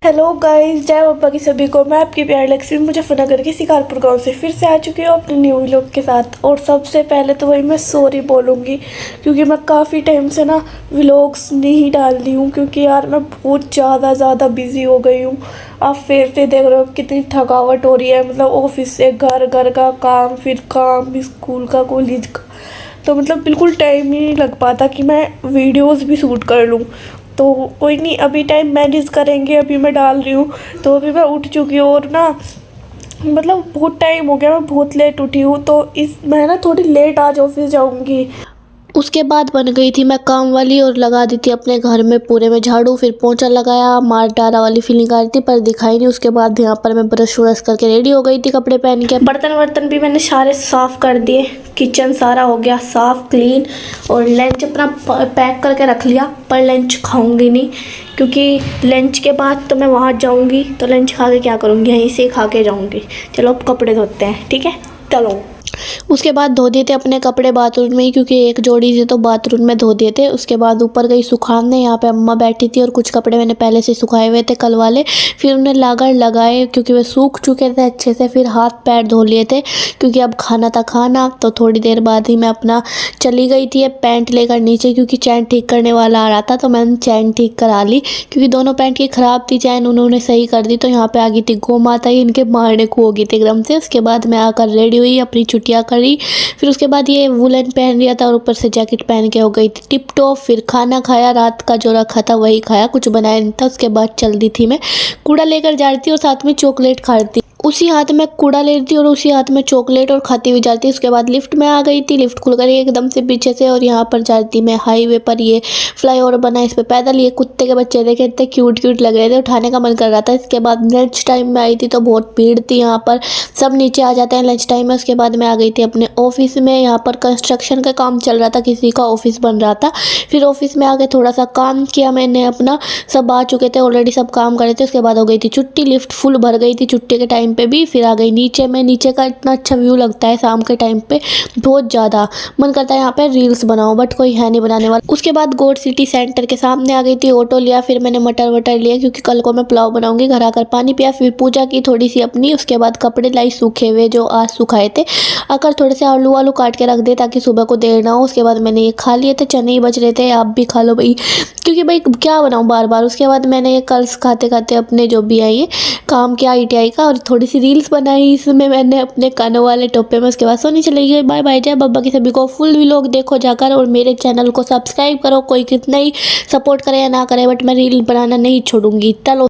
Hello guys, जय बाबा की सभी को। मैं आपकी प्यारी लक्ष्मी मुजफ्फरनगर के शिकारपुर गांव से फिर से आ चुकी हूँ अपने न्यू व्लॉग के साथ। और सबसे पहले तो वही मैं सॉरी बोलूँगी क्योंकि मैं काफ़ी टाइम से ना व्लॉग्स नहीं डाल रही हूँ, क्योंकि यार मैं बहुत ज़्यादा बिजी हो गई हूँ। आप फिर से देख रहे हो कितनी थकावट हो रही है, मतलब ऑफिस से घर, घर का काम, फिर काम, स्कूल का, कॉलेज का, तो मतलब बिल्कुल टाइम ही नहीं लग पाता कि मैं वीडियोस भी शूट कर लूँ। तो कोई नहीं, अभी टाइम मैनेज करेंगे। अभी मैं डाल रही हूँ, तो अभी मैं उठ चुकी हूँ और ना मतलब बहुत टाइम हो गया, मैं बहुत लेट उठी हूँ। तो मैं ना थोड़ी लेट आज ऑफिस जाऊँगी। उसके बाद बन गई थी मैं काम वाली और लगा दी थी अपने घर में पूरे में झाड़ू, फिर पोंछा लगाया, मार डारा वाली फीलिंग आ रही थी पर दिखाई नहीं। उसके बाद यहाँ पर मैं ब्रश व्रश करके रेडी हो गई थी कपड़े पहन के। बर्तन वर्तन भी मैंने सारे साफ़ कर दिए, किचन सारा हो गया साफ़ क्लीन। और लंच अपना पैक करके रख लिया, पर लंच खाऊंगी नहीं क्योंकि लंच के बाद तो मैं वहाँ जाऊँगी, तो लंच खा के क्या करूँगी, यहीं से खा के जाऊँगी। चलो अब कपड़े धोते हैं, ठीक है चलो। उसके बाद धो दिए थे अपने कपड़े बाथरूम में ही, क्योंकि एक जोड़ी से तो बाथरूम में धो दिए थे। उसके बाद ऊपर गई सुखाने, यहाँ पे अम्मा बैठी थी और कुछ कपड़े मैंने पहले से सुखाए हुए थे कल वाले, फिर उन्हें लागर लगाए क्योंकि वे सूख चुके थे अच्छे से। फिर हाथ पैर धो लिए थे क्योंकि अब खाना था खाना। तो थोड़ी देर बाद ही मैं अपना चली गई थी पैंट लेकर नीचे, क्योंकि चैन ठीक करने वाला आ रहा था, तो मैंने चैन ठीक करा ली क्योंकि दोनों पैंट की ख़राब थी चैन, उन्होंने सही कर दी। तो यहाँ पे आ गई थी गौ माता ही इनके मारने को हो गई थी एकदम से। उसके बाद मैं आकर रेडी हुई, अपनी छुट्टियाँ करी। फिर उसके बाद ये वुलन पहन लिया था और ऊपर से जैकेट पहन के हो गई थी टिप टॉप। फिर खाना खाया, रात का जो रखा था वही खाया, कुछ बनाया नहीं था। उसके बाद चल दी थी मैं कूड़ा लेकर जा रही थी और साथ में चॉकलेट खा रही थी। उसी हाथ में कूड़ा ले रही थी और उसी हाथ में चॉकलेट और खाती हुई जाती। उसके बाद लिफ्ट में आ गई थी, लिफ्ट खुल गई एकदम से पीछे से और यहाँ पर जा रही थी मैं हाईवे पर। ये फ्लाईओवर बना, इस पे पैदल ये कुत्ते के बच्चे देखे, इतने क्यूट लग रहे थे, उठाने का मन कर रहा था। इसके बाद लंच टाइम में आई थी तो बहुत भीड़ थी यहाँ पर, सब नीचे आ जाते हैं लंच टाइम में। उसके बाद मैं आ गई थी अपने ऑफिस में, यहाँ पर कंस्ट्रक्शन का काम चल रहा था, किसी का ऑफिस बन रहा था। फिर ऑफिस में आके थोड़ा सा काम किया मैंने अपना, सब आ चुके थे ऑलरेडी, सब काम कर रहे थे। उसके बाद हो गई थी छुट्टी, लिफ्ट फुल भर गई थी छुट्टी के टाइम पे भी। फिर आ गई नीचे में, नीचे का इतना अच्छा व्यू लगता है शाम के टाइम पे, बहुत ज़्यादा मन करता है यहाँ पे रील्स बनाओ, बट कोई है नहीं बनाने वाला। उसके बाद गोड सिटी सेंटर के सामने आ गई थी, ऑटो लिया, फिर मैंने मटर वटर लिया क्योंकि कल को मैं पुलाव बनाऊंगी। घर आकर पानी पिया, फिर पूजा की थोड़ी सी अपनी। उसके बाद कपड़े लाई सूखे हुए जो आज सुखाए थे, आकर थोड़े से आलू वालू काट के रख दिए ताकि सुबह को देर ना हो। उसके बाद मैंने ये खा लिए थे, चने ही बच रहे थे, आप भी खा लो भाई, क्योंकि भाई क्या बनाऊँ बार बार। उसके बाद मैंने ये कल खाते खाते अपने जो भी आई है काम किया ITI का, और थोड़ी सी रील्स बनाई इसमें मैंने अपने कानों वाले टोपे में। उसके बाद सोनी चली गई। बाय बाय, जय बाबा की सभी को। फुल व्लॉग देखो जाकर और मेरे चैनल को सब्सक्राइब करो। कोई कितना ही सपोर्ट करे या ना करे, बट मैं रील बनाना नहीं छोड़ूंगी। चलो।